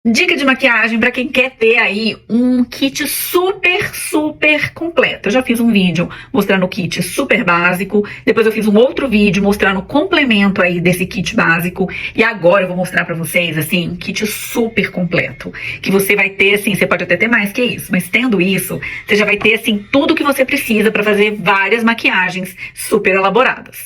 Dica de maquiagem para quem quer ter aí um kit super completo. Eu já fiz um vídeo mostrando o kit super básico, depois eu fiz um outro vídeo mostrando o complemento aí desse kit básico, e agora eu vou mostrar para vocês, assim, um kit super completo, que você vai ter, assim, você pode até ter mais que isso, mas tendo isso, você já vai ter, assim, tudo que você precisa para fazer várias maquiagens super elaboradas.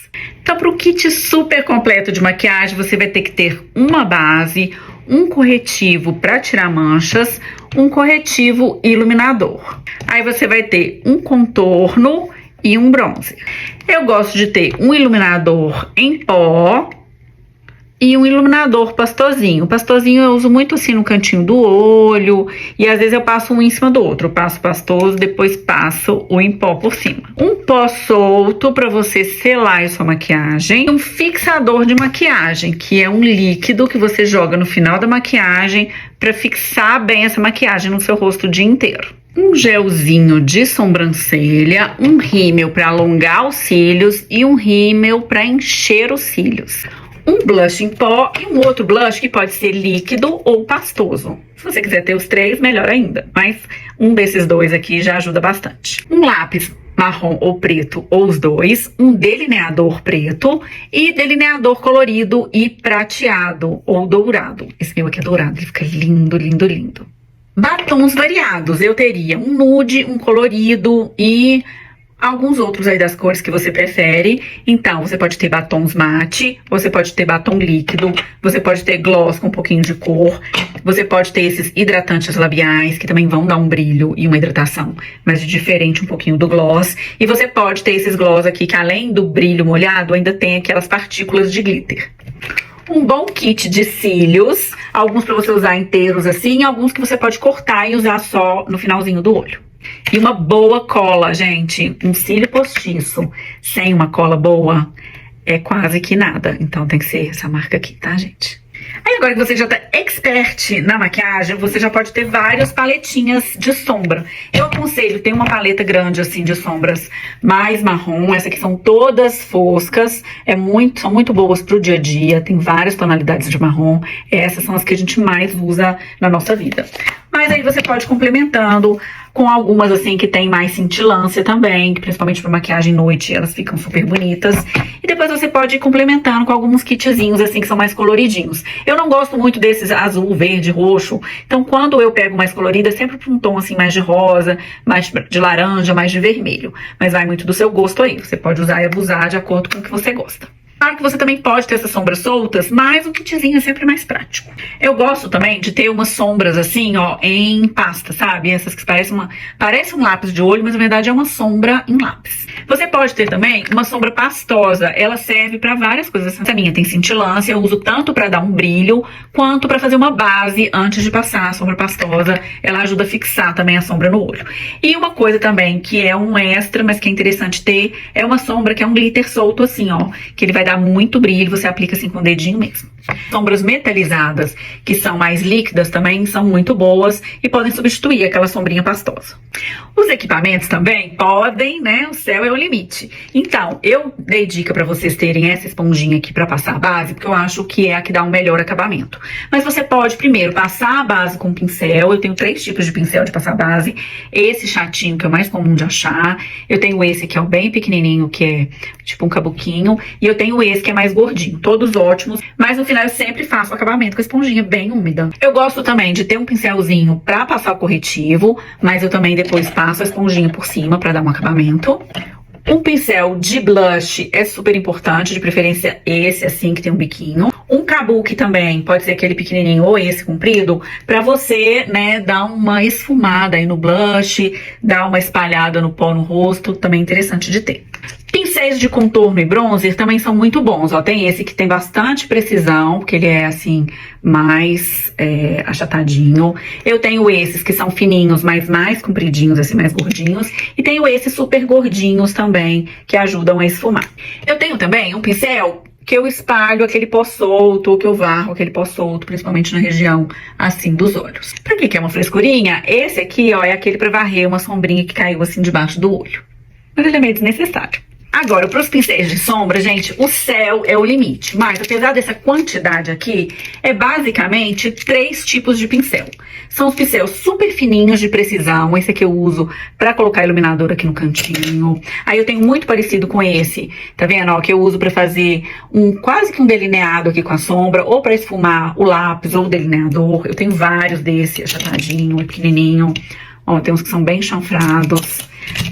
Então, para o kit super completo de maquiagem, você vai ter que ter uma base, um corretivo para tirar manchas, um corretivo iluminador. Aí você vai ter um contorno e um bronzer. Eu gosto de ter um iluminador em pó e um iluminador pastosinho. O pastosinho eu uso muito assim no cantinho do olho, e às vezes eu passo um em cima do outro. Eu passo pastoso, depois passo o em pó por cima. Um pó solto para você selar a sua maquiagem. Um fixador de maquiagem, que é um líquido que você joga no final da maquiagem para fixar bem essa maquiagem no seu rosto o dia inteiro. Um gelzinho de sobrancelha, um rímel para alongar os cílios e um rímel para encher os cílios. Um blush em pó e um outro blush que pode ser líquido ou pastoso. Se você quiser ter os três, melhor ainda. Mas um desses dois aqui já ajuda bastante. Um lápis marrom ou preto, ou os dois. Um delineador preto e delineador colorido e prateado ou dourado. Esse meu aqui é dourado, ele fica lindo. Batons variados. Eu teria um nude, um colorido e alguns outros aí das cores que você prefere. Então, você pode ter batons mate, você pode ter batom líquido, você pode ter gloss com um pouquinho de cor, você pode ter esses hidratantes labiais, que também vão dar um brilho e uma hidratação, mas diferente um pouquinho do gloss. E você pode ter esses gloss aqui, que além do brilho molhado, ainda tem aquelas partículas de glitter. Um bom kit de cílios, alguns para você usar inteiros assim, alguns que você pode cortar e usar só no finalzinho do olho. E uma boa cola, gente. Um cílio postiço sem uma cola boa é quase que nada. Então tem que ser essa marca aqui, tá, gente? Aí agora que você já tá expert na maquiagem, você já pode ter várias paletinhas de sombra. Eu aconselho ter uma paleta grande assim de sombras mais marrom. Essas aqui são todas foscas, são muito boas pro dia a dia, tem várias tonalidades de marrom. Essas são as que a gente mais usa na nossa vida. Mas aí você pode ir complementando com algumas assim que tem mais cintilância também, que principalmente para maquiagem noite elas ficam super bonitas. E depois você pode ir complementando com alguns kitzinhos assim que são mais coloridinhos. Eu não gosto muito desses azul, verde, roxo. Então quando eu pego mais colorida, é sempre para um tom assim mais de rosa, mais de laranja, mais de vermelho. Mas vai muito do seu gosto aí. Você pode usar e abusar de acordo com o que você gosta. Claro que você também pode ter essas sombras soltas, mas um kitzinho é sempre mais prático. Eu gosto também de ter umas sombras assim, ó, em pasta, sabe? Essas que parece um lápis de olho, mas na verdade é uma sombra em lápis. Você pode ter também uma sombra pastosa, ela serve para várias coisas. Essa minha tem cintilância, eu uso tanto para dar um brilho, quanto para fazer uma base antes de passar a sombra pastosa. Ela ajuda a fixar também a sombra no olho. E uma coisa também que é um extra, mas que é interessante ter, é uma sombra que é um glitter solto assim, ó, que ele vai dar muito brilho, você aplica assim com o dedinho mesmo. Sombras metalizadas, que são mais líquidas também, são muito boas e podem substituir aquela sombrinha pastosa. Os equipamentos também podem, né? O céu é o limite. Então, eu dei dica para vocês terem essa esponjinha aqui para passar a base, porque eu acho que é a que dá um melhor acabamento. Mas você pode primeiro passar a base com pincel. Eu tenho 3 tipos de pincel de passar base. Esse chatinho, que é o mais comum de achar. Eu tenho esse que é o bem pequenininho, que é tipo um cabuquinho. E eu tenho esse que é mais gordinho. Todos ótimos. Mas no final eu sempre faço o acabamento com a esponjinha bem úmida. Eu gosto também de ter um pincelzinho para passar o corretivo, mas eu também depois passo a esponjinha por cima para dar um acabamento. Um pincel de blush é super importante, de preferência esse assim, que tem um biquinho. Um kabuki também, pode ser aquele pequenininho ou esse comprido, pra você, né, dar uma esfumada aí no blush, dar uma espalhada no pó no rosto, também interessante de ter. Pincéis de contorno e bronzer também são muito bons, ó, tem esse que tem bastante precisão, porque ele é assim, mais achatadinho. Eu tenho esses que são fininhos, mas mais compridinhos, assim, mais gordinhos. E tenho esses super gordinhos também, que ajudam a esfumar. Eu tenho também um pincel que eu espalho aquele pó solto, ou que eu varro aquele pó solto, principalmente na região, assim, dos olhos. Pra que é uma frescurinha? Esse aqui, ó, é aquele pra varrer uma sombrinha que caiu, assim, debaixo do olho. Mas ele é meio desnecessário. Agora, para os pincéis de sombra, gente, o céu é o limite. Mas, apesar dessa quantidade aqui, é basicamente 3 tipos de pincel. São os pincéis super fininhos de precisão. Esse aqui eu uso para colocar iluminador aqui no cantinho. Aí eu tenho muito parecido com esse, tá vendo? Ó, que eu uso para fazer quase que um delineado aqui com a sombra, ou para esfumar o lápis ou o delineador. Eu tenho vários desse, achatadinho, pequenininho. Ó, tem uns que são bem chanfrados.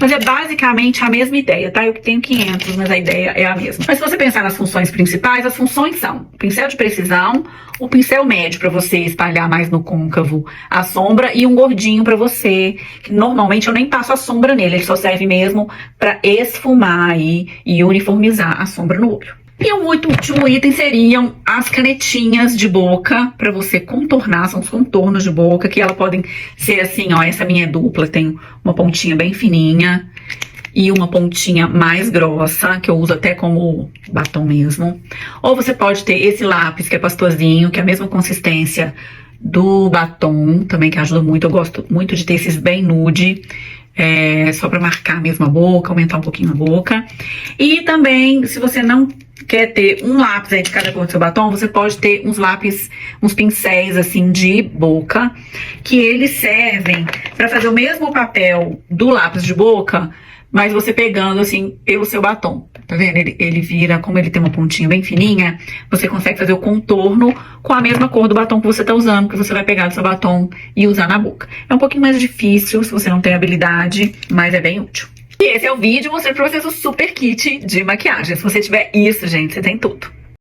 Mas é basicamente a mesma ideia, tá? Eu tenho 500, mas a ideia é a mesma. Mas se você pensar nas funções principais, as funções são o pincel de precisão, o pincel médio para você espalhar mais no côncavo a sombra e um gordinho para você, que normalmente eu nem passo a sombra nele, ele só serve mesmo para esfumar aí e uniformizar a sombra no olho. E o último item seriam as canetinhas de boca para você contornar, são os contornos de boca, que elas podem ser assim, ó, essa minha é dupla, tem uma pontinha bem fininha e uma pontinha mais grossa, que eu uso até como batom mesmo. Ou você pode ter esse lápis, que é pastosinho, que é a mesma consistência do batom, também que ajuda muito, eu gosto muito de ter esses bem nude, só para marcar mesmo a boca, aumentar um pouquinho a boca. E também, se você não quer ter um lápis aí de cada cor do seu batom, você pode ter uns lápis, uns pincéis assim de boca, que eles servem para fazer o mesmo papel do lápis de boca, mas você pegando assim pelo seu batom, tá vendo? Ele vira, como ele tem uma pontinha bem fininha, você consegue fazer o contorno com a mesma cor do batom que você tá usando, que você vai pegar do seu batom e usar na boca. É um pouquinho mais difícil se você não tem habilidade, mas é bem útil. E esse é o vídeo mostrando pra vocês o super kit de maquiagem. Se você tiver isso, gente, você tem tudo.